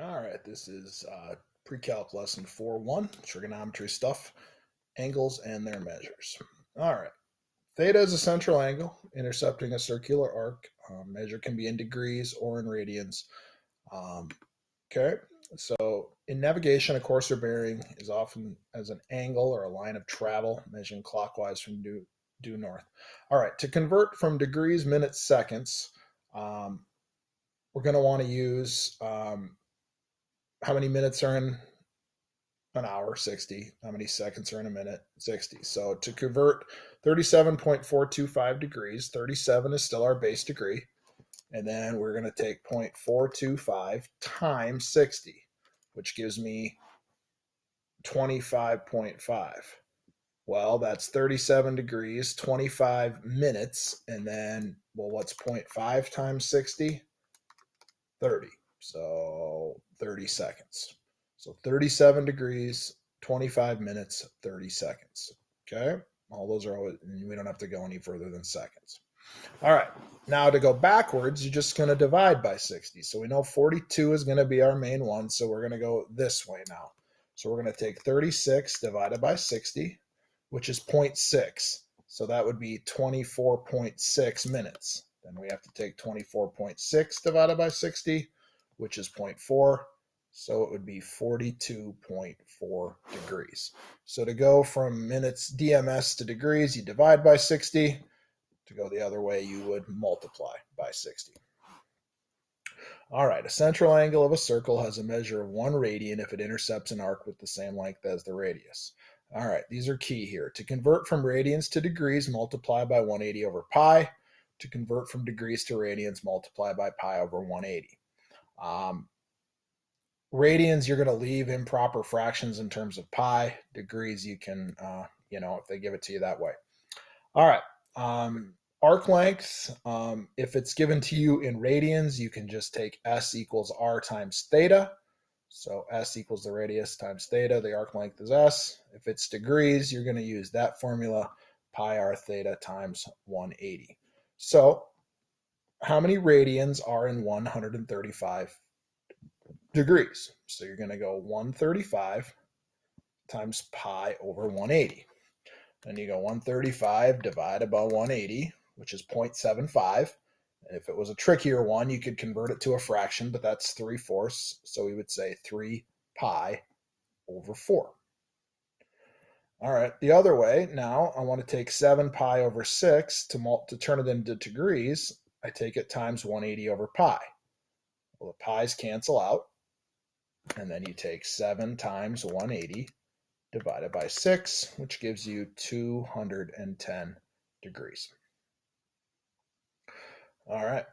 All right, this is pre-calc lesson 4.1, trigonometry stuff, angles and their measures. All right, theta is a central angle intercepting a circular arc. Measure can be in degrees or in radians. Um, okay, so in navigation, a course or bearing is often as an angle or a line of travel measuring clockwise from due north. All right, to convert from degrees, minutes, seconds, um, we're going to want to use how many minutes are in an hour, 60. How many seconds are in a minute? 60. So to convert 37.425 degrees, 37 is still our base degree. And then we're going to take 0.425 times 60, which gives me 25.5. Well, that's 37 degrees, 25 minutes. And then, well, what's 0.5 times 60? 30. So 30 seconds. So 37 degrees, 25 minutes, 30 seconds. Okay. All those are always, we don't have to go any further than seconds. All right. Now to go backwards, you're just going to divide by 60. So we know 42 is going to be our main one. So we're going to go this way now. So we're going to take 36 divided by 60, which is 0.6. So that would be 24.6 minutes. Then we have to take 24.6 divided by 60, which is 0.4. So it would be 42.4 degrees. So to go from minutes DMS to degrees, you divide by 60. To go the other way, you would multiply by 60. All right, a central angle of a circle has a measure of 1 radian if it intercepts an arc with the same length as the radius. All right, these are key here. To convert from radians to degrees, multiply by 180 over pi. To convert from degrees to radians, multiply by pi over 180. Radians, you're going to leave improper fractions in terms of pi. Degrees, you can, if they give it to you that way. All right. Arc length, if it's given to you in radians, you can just take S equals R times theta. So S equals the radius times theta. The arc length is S. If it's degrees, you're going to use that formula, pi R theta times 180. So how many radians are in 135 degrees? So you're going to go 135 times pi over 180. Then you go 135 divided by 180, which is 0.75. And if it was a trickier one, you could convert it to a fraction, but that's 3/4. So we would say 3 pi over 4. All right, the other way, now I want to take 7 pi over 6 to turn it into degrees. I take it times 180 over pi. Well, the pi's cancel out, and then you take 7 times 180 divided by 6, which gives you 210 degrees. All right.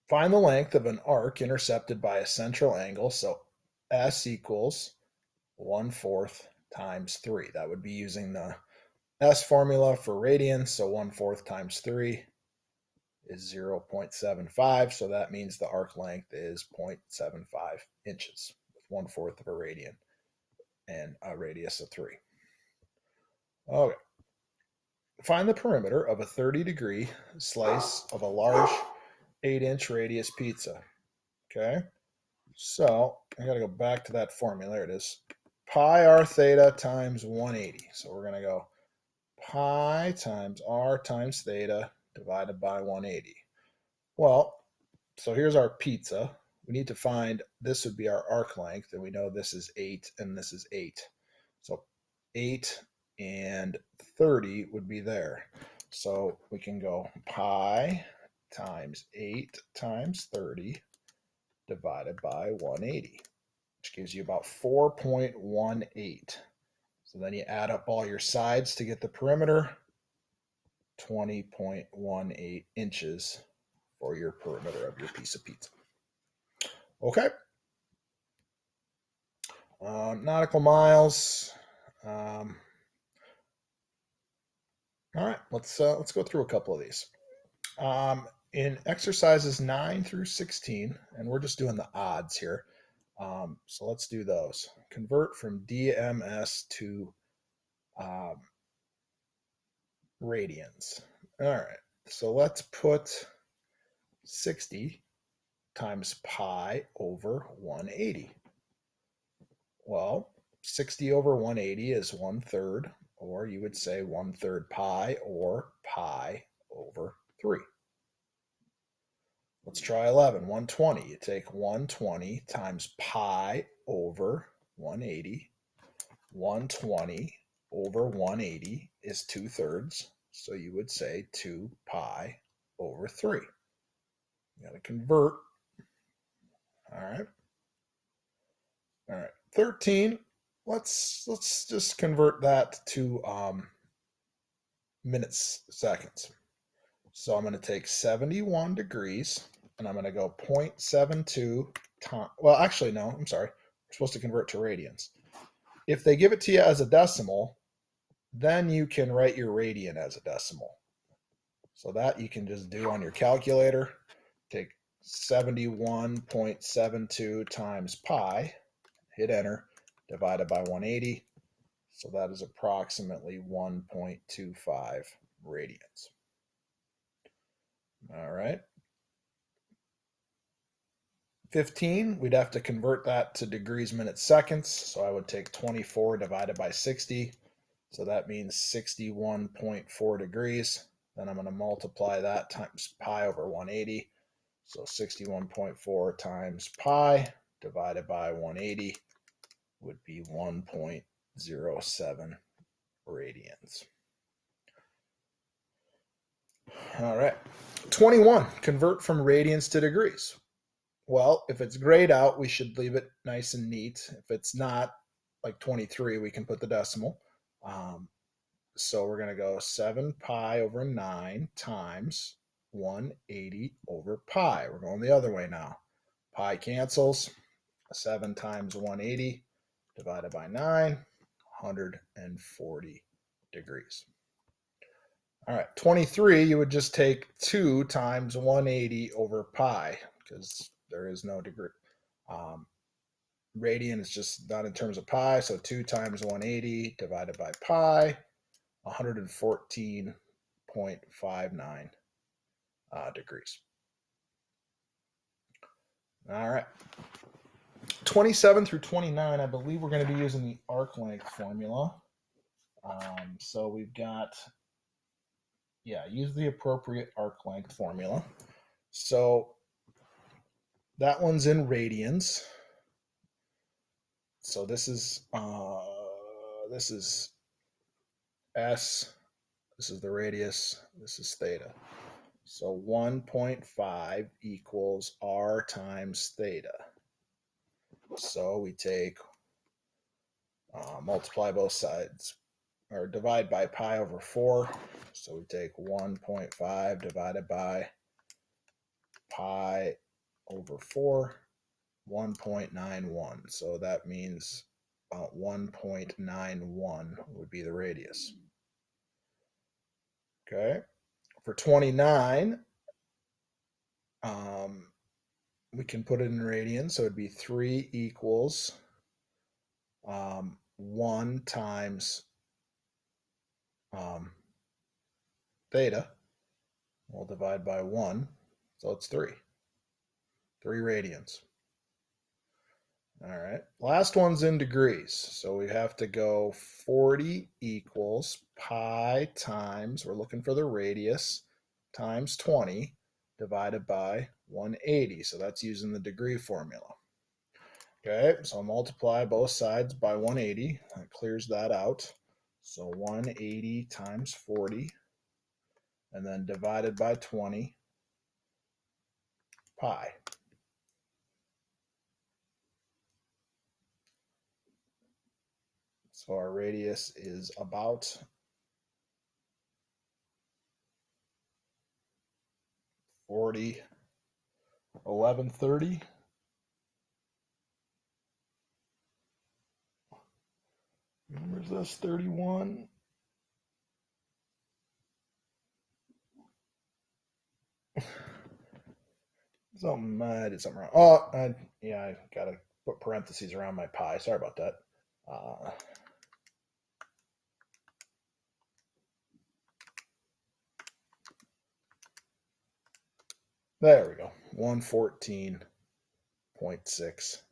Find the length of an arc intercepted by a central angle. So S equals 1/4 times 3. That would be using the S formula for radians. So 1/4 times 3 is 0.75. So that means the arc length is 0.75 inches, 1/4 of a radian, and a radius of 3. Okay. Find the perimeter of a 30-degree slice of a large 8-inch radius pizza. Okay. So I got to go back to that formula. There it is. Pi r theta times 180. So we're going to go pi times r times theta divided by 180. Well, so here's our pizza. We need to find, this would be our arc length, and we know this is 8 and this is 8. So 8 and 30 would be there. So we can go pi times 8 times 30 divided by 180, which gives you about 4.18. So then you add up all your sides to get the perimeter, 20.18 inches for your perimeter of your piece of pizza. Okay. Nautical miles. All right, let's go through a couple of these. In exercises 9 through 16, and we're just doing the odds here. So let's do those. Convert from DMS to radians. All right, so let's put 60 times pi over 180. Well, 60 over 180 is 1/3, or you would say 1/3 pi, or pi over 3. Let's try 11. 120. You take 120 times pi over 180. 120 over 180 is 2/3. So you would say 2 pi over 3. You got to convert. All right. All right. 13. Let's just convert that to minutes, seconds. So I'm going to take 71 degrees and I'm going to go 0.72 times. Well, actually, no, I'm sorry. We're supposed to convert to radians. If they give it to you as a decimal, then you can write your radian as a decimal. So that you can just do on your calculator. Take 71.72 times pi, hit enter, divided by 180. So that is approximately 1.25 radians. All right. 15, we'd have to convert that to degrees, minutes, seconds. So I would take 24 divided by 60. So that means 61.4 degrees. Then I'm going to multiply that times pi over 180. So 61.4 times pi divided by 180 would be 1.07 radians. All right. 21, convert from radians to degrees. Well, if it's grayed out, we should leave it nice and neat. If it's not, like 23, we can put the decimal. So we're going to go 7 pi over 9 times 180 over pi. We're going the other way now. Pi cancels. 7 times 180 divided by 9, 140 degrees. All right, 23, you would just take 2 times 180 over pi, because there is no degree. Radian is just not in terms of pi, so 2 times 180 divided by pi, 114.59 degrees. All right. 27 through 29, I believe we're going to be using the arc length formula. So we've got, use the appropriate arc length formula. So that one's in radians. So this is S, this is the radius, this is theta. So 1.5 equals R times theta. So we take, multiply both sides, or divide by pi over 4. So we take 1.5 divided by pi over 4, 1.91. So that means about 1.91 would be the radius. Okay. For 29, we can put it in radians. So it'd be 3 equals 1 times theta. We'll divide by 1. So it's 3. 3 radians. All right. Last one's in degrees. So we have to go 40 equals pi times, we're looking for the radius, times 20 divided by 180. So that's using the degree formula. Okay, so I'll multiply both sides by 180. That clears that out. So 180 times 40, and then divided by 20 pi. So our radius is about 1130. Where's this? 31. I did something wrong. I gotta put parentheses around my pi. Sorry about that. There we go. 114.6